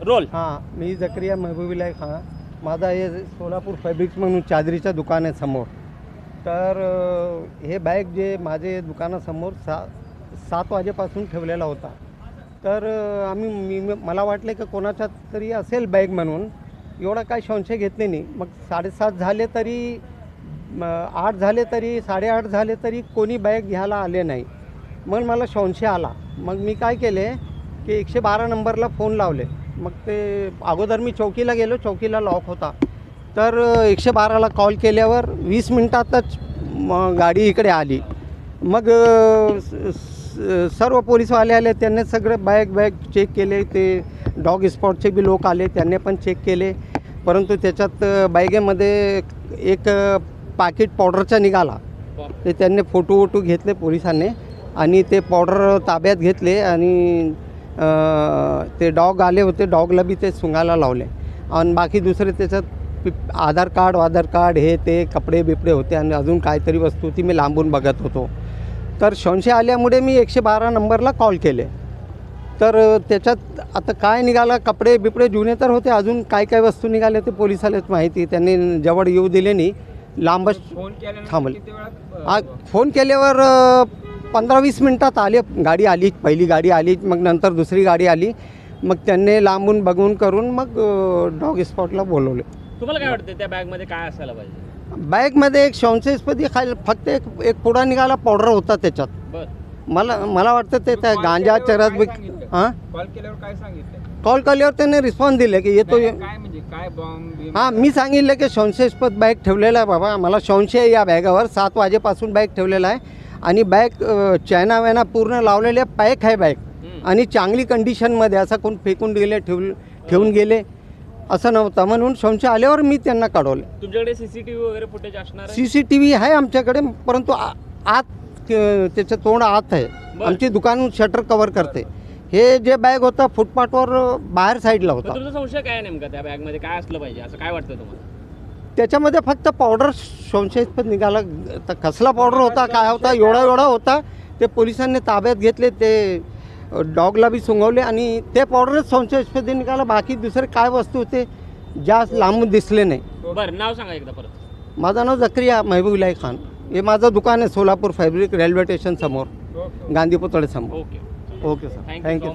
Role हां, मी जकरिया महबूबिल्लाह खान. माझा हे सोलापूर फॅब्रिक्स म्हणून चादरीचं दुकान आहे समोर. तर हे बॅग जे माझे दुकानासमोर 7 वाजेपासून ठेवलेला होता. तर मला वाटलं की कोणाच्या तरी असेल बॅग म्हणून, एवढा काय संशय घेतले नाही. मग 7:30 झाले तरी 8 झाले तरी 8:30 झाले तरी कोणी बॅग घ्यायला आले नाही. मग मला संशय आला. मग मी काय केले की 112 नंबरला फोन लावले. मग ते अगोदर मी चौकीला गेलो, चौकीला लॉक होता. तर 112ला कॉल केल्यावर 20 मिनटातच गाडी इकडे आली. मग सर्व पोलीसवाले आले, त्यांनी सगळं बॅग चेक केले. ते डॉग स्पॉटचे बी लोक आले, त्यांनी पण चेक केले. परंतु त्याच्यात बॅगेमध्ये एक पाकिट पावडरचा निघाला. ते त्यांनी फोटो घेतले पोलिसांनी आणि ते पावडर ताब्यात घेतले आणि ते डॉग आले होते, डॉगला बी ते सुंगायला लावले. आणि बाकी दुसरे त्याच्यात आधार कार्ड हे ते कपडे बिपडे होते आणि अजून काहीतरी वस्तू होती. मी लांबून बघत होतो. तर संशय आल्यामुळे मी 112 नंबरला कॉल केले. तर त्याच्यात आता काय निघाला, कपडे बिपडे जुने तर होते, अजून काय वस्तू निघाले ते पोलिसालाच माहिती. त्यांनी जवळ येऊ दिले नाही, लांबच थांबले. फोन केल्यावर 15-20 मिनटात आले. गाडी आली, पहिली गाडी आली, मग नंतर दुसरी गाडी आली. मग त्यांनी लांबून बघून करून मग डॉग स्पॉटला बोलवले. तुम्हाला काय वाटतं त्या बॅगमध्ये काय असायला पाहिजे? बॅगमध्ये एक संशयास्पद फक्त एक पुडा निघाला, पावडर होता त्याच्यात. मला वाटतं ते त्या गांजा चरस. हां, कॉल केल्यावर काय सांगितलं? कॉल केल्यावर त्याने रिस्पॉन्स दिले की येतो. काय म्हणजे काय बॉम्ब? हां, मी सांगितलं की संशयास्पद बॅग ठेवलेला आहे बाबा, मला संशय आहे या बॅगावर. 7 वाजेपासून बॅग ठेवलेला आहे आणि बॅग चायना वॅना पूर्ण लावलेले, पॅक आहे बॅग आणि चांगली कंडिशनमध्ये. असं कोण फेकून गेले, ठेवून गेले असं नव्हतं. म्हणून संशय आल्यावर मी त्यांना काढवले. तुमच्याकडे सीसीटीव्ही वगैरे फुटेज असणार? सीसीटीव्ही आहे आमच्याकडे, परंतु आत त्याचं तोंड आत आहे. आमची दुकान शटर कव्हर करते. हे जे बॅग होता फुटपाथवर बाहेर साईडला होता. तुमचा संशय काय नेमका त्या बॅगमध्ये काय असलं पाहिजे असं काय वाटतं तुम्हाला? त्याच्यामध्ये फक्त पावडर संशयास्पद निघाला. तर कसला पावडर होता, काय होता, एवढा होता. ते पोलिसांनी ताब्यात घेतले, ते डॉगला बी सुंगवले आणि ते पावडरच संशयास्पद निघाला. बाकी दुसरे काय वस्तू होते जास्त लांबून दिसले नाही. बरं, नाव सांगा एकदा परत. माझं नाव जकरिया महबूबिल्लाह खान. हे माझं दुकान आहे सोलापूर फॅब्रिक, रेल्वे स्टेशन समोर, गांधी पुतळे समोर. Okay okay sir, thank you.